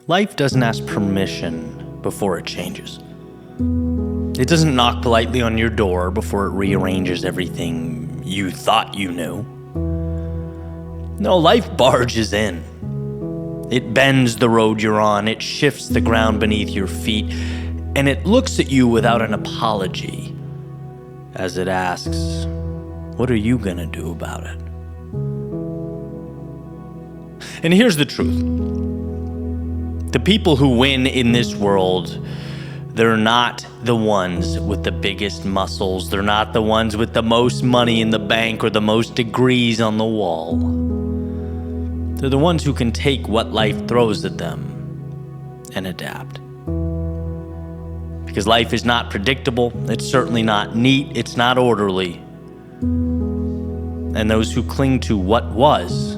life doesn't ask permission before it changes. It doesn't knock politely on your door before it rearranges everything you thought you knew. No, life barges in. It bends the road you're on, it shifts the ground beneath your feet, and it looks at you without an apology as it asks, what are you gonna do about it? And here's the truth. The people who win in this world, they're not the ones with the biggest muscles. They're not the ones with the most money in the bank or the most degrees on the wall. They're the ones who can take what life throws at them and adapt. Because life is not predictable. It's certainly not neat. It's not orderly. And those who cling to what was,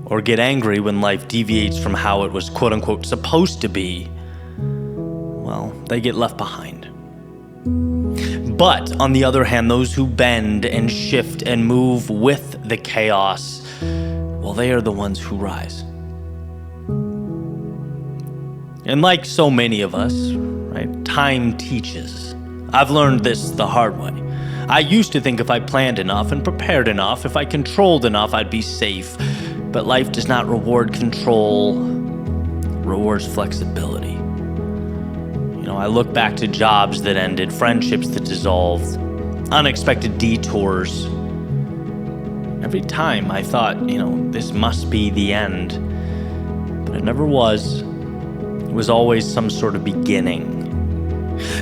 or get angry when life deviates from how it was quote-unquote supposed to be, well, they get left behind. But on the other hand, those who bend and shift and move with the chaos, well, they are the ones who rise. And like so many of us, right, time teaches. I've learned this the hard way. I used to think if I planned enough and prepared enough, if I controlled enough, I'd be safe. But life does not reward control, it rewards flexibility. I look back to jobs that ended, friendships that dissolved, unexpected detours. Every time I thought, this must be the end. But it never was. It was always some sort of beginning.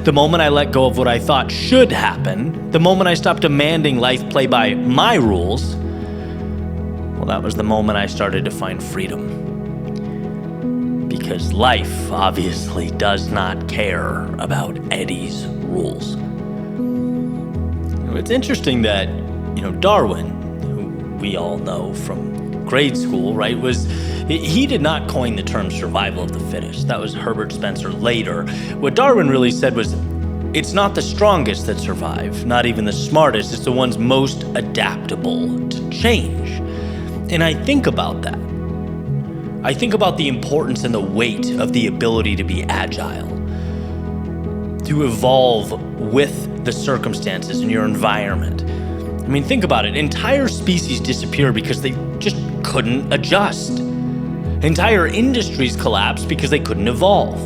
The moment I let go of what I thought should happen, the moment I stopped demanding life play by my rules, well, that was the moment I started to find freedom. Because life obviously does not care about Eddie's rules. It's interesting that, Darwin, who we all know from grade school, right, he did not coin the term survival of the fittest. That was Herbert Spencer later. What Darwin really said was, it's not the strongest that survive, not even the smartest, it's the ones most adaptable to change. And I think about that. I think about the importance and the weight of the ability to be agile, to evolve with the circumstances in your environment. Think about it. Entire species disappear because they just couldn't adjust. Entire industries collapse because they couldn't evolve.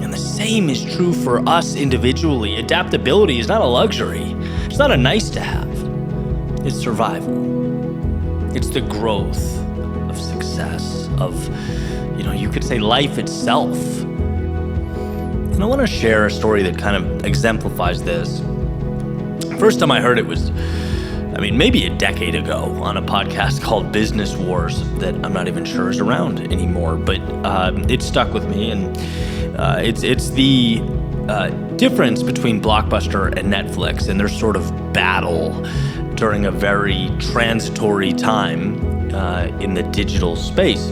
And the same is true for us individually. Adaptability is not a luxury. It's not a nice to have. It's survival. It's the growth of success, of, you could say life itself. And I want to share a story that kind of exemplifies this. First time I heard it was, maybe a decade ago on a podcast called Business Wars that I'm not even sure is around anymore, but it stuck with me. And it's the difference between Blockbuster and Netflix and their sort of battle during a very transitory time in the digital space.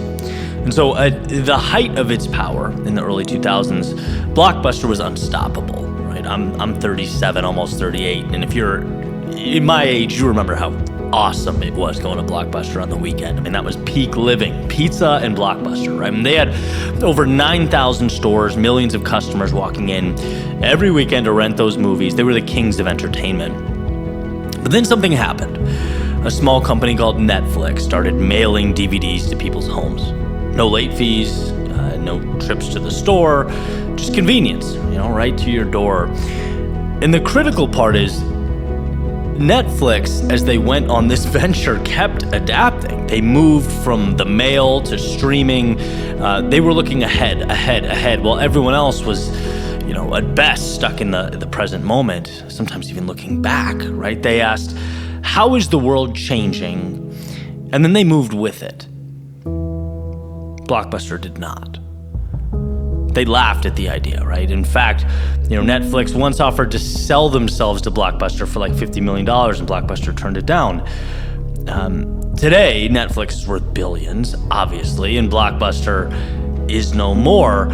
And so the height of its power in the early 2000s, Blockbuster was unstoppable, right? I'm 37, almost 38, and if you're in my age, you remember how awesome it was going to Blockbuster on the weekend. That was peak living, pizza and Blockbuster, right? They had over 9,000 stores, millions of customers walking in every weekend to rent those movies. They were the kings of entertainment. But then something happened. A small company called Netflix started mailing DVDs to people's homes. No late fees, no trips to the store, just convenience, right to your door. And the critical part is Netflix, as they went on this venture, kept adapting. They moved from the mail to streaming. They were looking ahead, while everyone else was, at best stuck in the present moment, sometimes even looking back, right? They asked, how is the world changing? And then they moved with it. Blockbuster did not. They laughed at the idea, right? In fact, Netflix once offered to sell themselves to Blockbuster for like $50 million, and Blockbuster turned it down. Today, Netflix is worth billions, obviously, and Blockbuster is no more.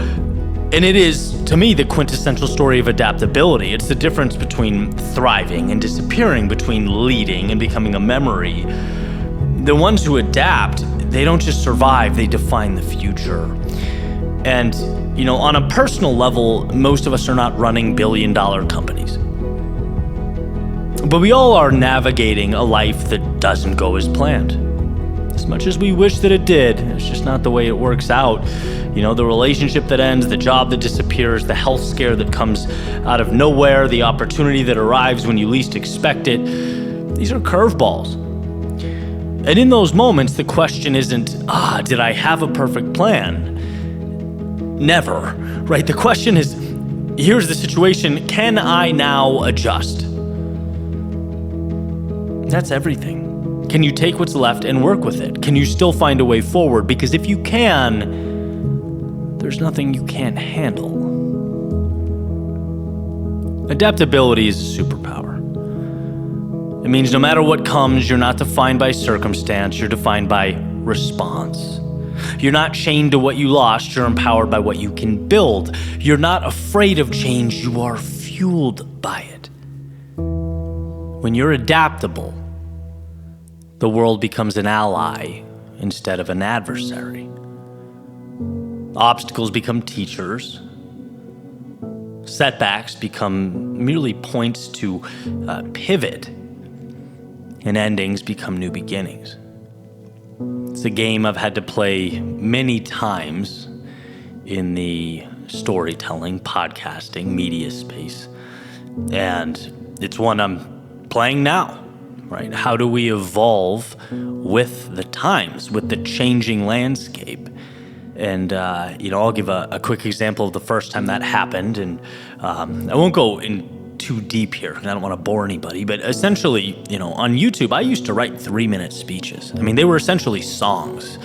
And it is, to me, the quintessential story of adaptability. It's the difference between thriving and disappearing, between leading and becoming a memory. The ones who adapt, they don't just survive, they define the future. And, on a personal level, most of us are not running billion-dollar companies. But we all are navigating a life that doesn't go as planned. As much as we wish that it did, it's just not the way it works out. The relationship that ends, the job that disappears, the health scare that comes out of nowhere, the opportunity that arrives when you least expect it. These are curveballs. And in those moments, the question isn't, did I have a perfect plan? Never, right? The question is, here's the situation, can I now adjust? That's everything. Can you take what's left and work with it? Can you still find a way forward? Because if you can, there's nothing you can't handle. Adaptability is a superpower. It means no matter what comes, you're not defined by circumstance, you're defined by response. You're not chained to what you lost, you're empowered by what you can build. You're not afraid of change, you are fueled by it. When you're adaptable, the world becomes an ally instead of an adversary. Obstacles become teachers. Setbacks become merely points to pivot. And endings become new beginnings. It's a game I've had to play many times in the storytelling, podcasting, media space. And it's one I'm playing now, right? How do we evolve with the times, with the changing landscape? And, I'll give a quick example of the first time that happened. And I won't go in too deep here, and I don't want to bore anybody, but essentially, on YouTube, I used to write 3-minute speeches. I mean, they were essentially songs.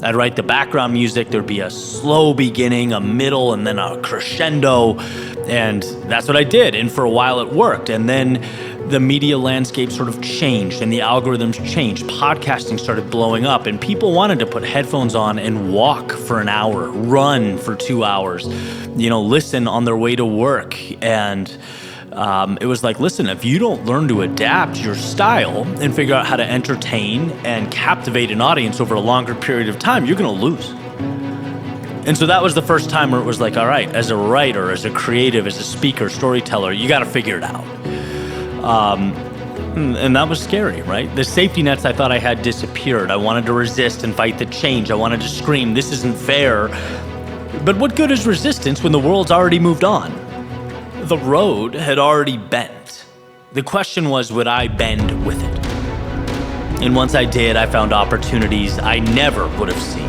I'd write the background music, there'd be a slow beginning, a middle, and then a crescendo, and that's what I did, and for a while it worked, and then the media landscape sort of changed, and the algorithms changed. Podcasting started blowing up, and people wanted to put headphones on and walk for an hour, run for 2 hours, listen on their way to work, and it was like, listen, if you don't learn to adapt your style and figure out how to entertain and captivate an audience over a longer period of time, you're going to lose. And so that was the first time where it was like, all right, as a writer, as a creative, as a speaker, storyteller, you got to figure it out. And that was scary, right? The safety nets I thought I had disappeared. I wanted to resist and fight the change. I wanted to scream, this isn't fair. But what good is resistance when the world's already moved on? The road had already bent. The question was, would I bend with it? And once I did, I found opportunities I never would have seen.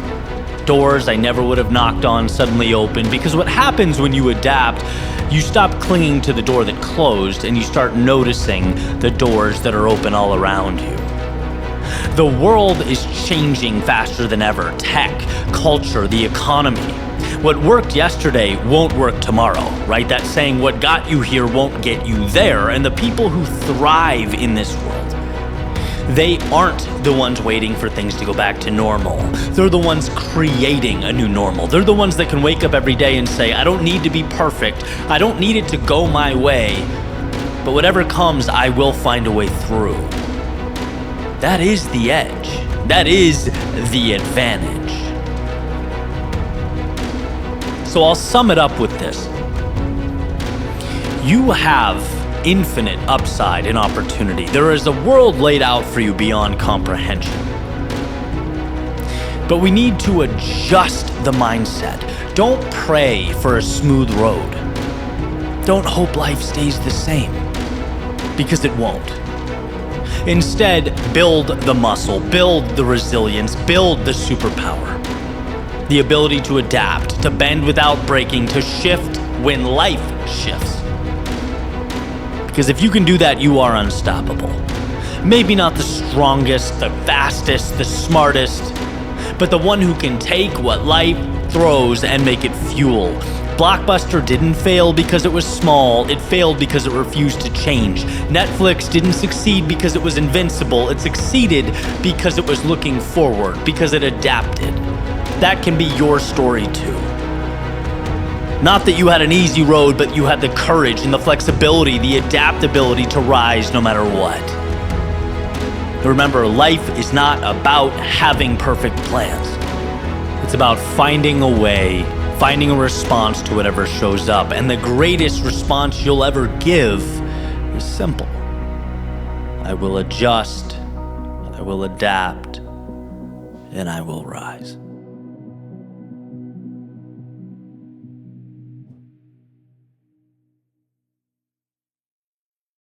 Doors I never would have knocked on suddenly opened, because what happens when you adapt, you stop clinging to the door that closed and you start noticing the doors that are open all around you. The world is changing faster than ever. Tech, culture, the economy. What worked yesterday won't work tomorrow, right? That saying, what got you here won't get you there. And the people who thrive in this world, they aren't the ones waiting for things to go back to normal. They're the ones creating a new normal. They're the ones that can wake up every day and say, I don't need to be perfect. I don't need it to go my way. But whatever comes, I will find a way through. That is the edge. That is the advantage. So I'll sum it up with this. You have infinite upside and opportunity. There is a world laid out for you beyond comprehension. But we need to adjust the mindset. Don't pray for a smooth road. Don't hope life stays the same, because it won't. Instead, build the muscle, build the resilience, build the superpower. The ability to adapt, to bend without breaking, to shift when life shifts. Because if you can do that, you are unstoppable. Maybe not the strongest, the fastest, the smartest, but the one who can take what life throws and make it fuel. Blockbuster didn't fail because it was small, it failed because it refused to change. Netflix didn't succeed because it was invincible, it succeeded because it was looking forward, because it adapted. That can be your story too. Not that you had an easy road, but you had the courage and the flexibility, the adaptability to rise no matter what. Remember, life is not about having perfect plans. It's about finding a way, finding a response to whatever shows up. And the greatest response you'll ever give is simple. I will adjust, I will adapt, and I will rise.